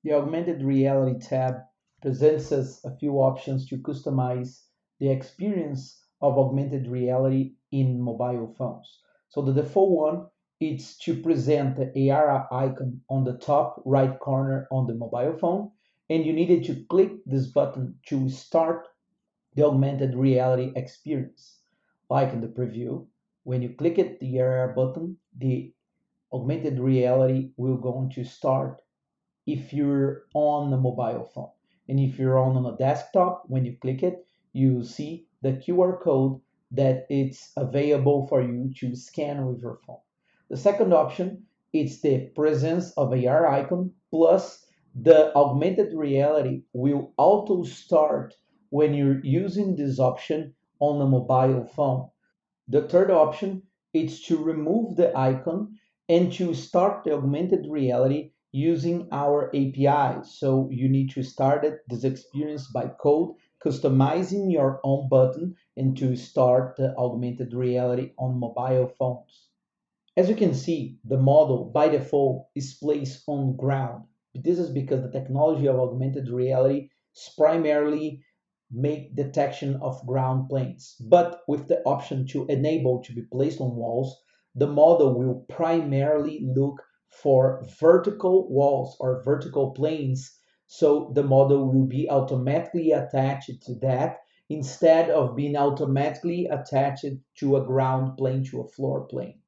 The Augmented Reality tab presents us a few options to customize the experience of augmented reality in mobile phones. So the default one is to present the AR icon on the top right corner on the mobile phone, and you needed to click this button to start the augmented reality experience. Like in the preview, when you click it, the AR button, the augmented reality will go to start if you're on a mobile phone. And if you're on a desktop, when you click it, you see the QR code that it's available for you to scan with your phone. The second option is the presence of a AR icon plus the augmented reality will auto start when you're using this option on a mobile phone. The third option is to remove the icon and to start the augmented reality using our API. So you need to start this experience by code, customizing your own button and to start the augmented reality on mobile phones. As you can see, the model by default is placed on ground. This is because the technology of augmented reality is primarily make detection of ground planes. But with the option to enable to be placed on walls, the model will primarily look for vertical walls or vertical planes. So the model will be automatically attached to that instead of being automatically attached to a ground plane, to a floor plane.